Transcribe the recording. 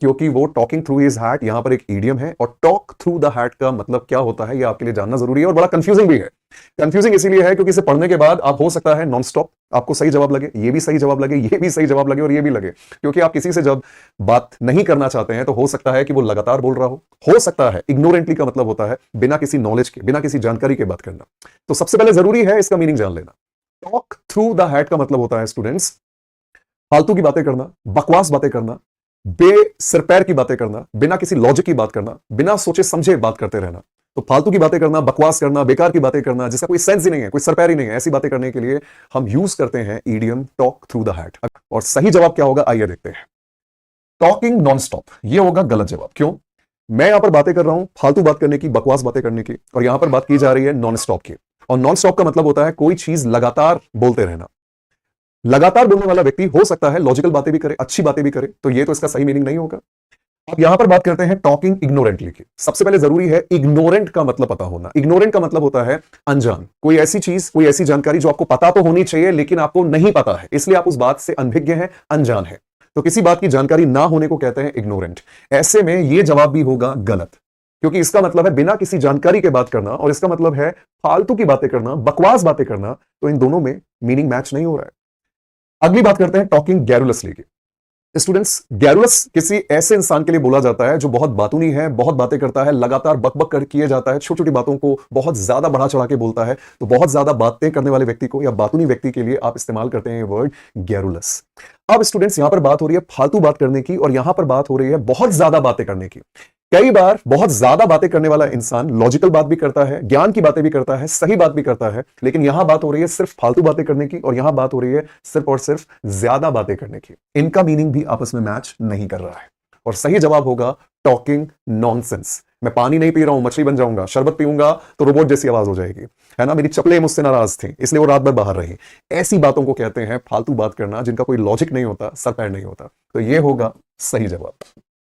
क्योंकि वो talking through his heart यहां पर एक ईडियम है, और टॉक थ्रू द हार्ट का मतलब क्या होता है ये आपके लिए जानना जरूरी है, और बड़ा कंफ्यूजिंग भी है। कंफ्यूजिंग इसीलिए है क्योंकि इसे पढ़ने के बाद आप हो सकता है नॉन स्टॉप आपको सही जवाब लगे, ये भी सही जवाब लगे, ये भी सही जवाब लगे, और ये भी लगे, क्योंकि आप किसी से जब बात नहीं करना चाहते हैं तो हो सकता है कि वो लगातार बोल रहा हो सकता है इग्नोरेंटली का मतलब होता है बिना किसी नॉलेज के, बिना किसी जानकारी के बात करना। तो सबसे पहले जरूरी है इसका मीनिंग जान लेना। टॉक थ्रू द हार्ट का मतलब होता है स्टूडेंट्स फालतू की बातें करना, बकवास बातें करना, सिर पैर की बातें करना, बिना किसी लॉजिक की बात करना, बिना सोचे समझे बात करते रहना। तो फालतू की बातें करना, बकवास करना, बेकार की बातें करना जिसका कोई सेंस ही नहीं है, कोई सर पैर ही नहीं है, ऐसी बातें करने के लिए हम यूज करते हैं idiom talk through the heart. और सही जवाब क्या होगा आइए देखते हैं। टॉकिंग नॉन स्टॉप, ये होगा गलत जवाब। क्यों? मैं यहां पर बातें कर रहा हूं फालतू बात करने की, बकवास बातें करने की, और यहां पर बात की जा रही है नॉन स्टॉप की। और नॉन स्टॉप का मतलब होता है कोई चीज लगातार बोलते रहना। लगातार बोलने वाला व्यक्ति हो सकता है लॉजिकल बातें भी करे, अच्छी बातें भी करे, तो ये तो इसका सही मीनिंग नहीं होगा। अब यहां पर बात करते हैं टॉकिंग इग्नोरेंटली की। सबसे पहले जरूरी है इग्नोरेंट का मतलब पता होना। इग्नोरेंट का मतलब होता है अनजान, कोई ऐसी चीज, कोई ऐसी जानकारी जो आपको पता तो होनी चाहिए लेकिन आपको नहीं पता है, इसलिए आप उस बात से अनभिज्ञ हैं, अनजान है। तो किसी बात की जानकारी ना होने को कहते हैं इग्नोरेंट। ऐसे में यह जवाब भी होगा गलत, क्योंकि इसका मतलब है बिना किसी जानकारी के बात करना, और इसका मतलब है फालतू की बातें करना, बकवास बातें करना। तो इन दोनों में मीनिंग मैच नहीं हो रहा है। अगली बात करते हैं टॉकिंग गैरुलसली की। स्टूडेंट्स, गैरुलस किसी ऐसे इंसान के लिए बोला जाता है जो बहुत बातूनी है, बहुत बातें करता है, लगातार बकबक कर किए जाता है, छोटी छोटी बातों को बहुत ज्यादा बढ़ा चढ़ा के बोलता है। तो बहुत ज्यादा बातें करने वाले व्यक्ति को या बातूनी व्यक्ति के लिए आप इस्तेमाल करते हैं ये वर्ड गैरुलस। अब स्टूडेंट्स, यहां पर बात हो रही है फालतू बात करने की, और यहां पर बात हो रही है बहुत ज्यादा बातें करने की। कई बार बहुत ज्यादा बातें करने वाला इंसान लॉजिकल बात भी करता है, ज्ञान की बातें भी करता है, सही बात भी करता है, लेकिन यहां बात हो रही है सिर्फ फालतू बातें करने की, और यहां बात हो रही है सिर्फ और सिर्फ ज्यादा बातें करने की। इनका मीनिंग भी आपस में मैच नहीं कर रहा है, और सही जवाब होगा टॉकिंग नॉनसेंस। मैं पानी नहीं पी रहा हूं, मछली बन जाऊंगा, शरबत पीऊंगा तो रोबोट जैसी आवाज हो जाएगी, है ना, मेरी चप्पलें मुझसे नाराज थी इसलिए वो रात भर बाहर रही। ऐसी बातों को कहते हैं फालतू बात करना, जिनका कोई लॉजिक नहीं होता, सर पैर नहीं होता। तो ये होगा सही जवाब।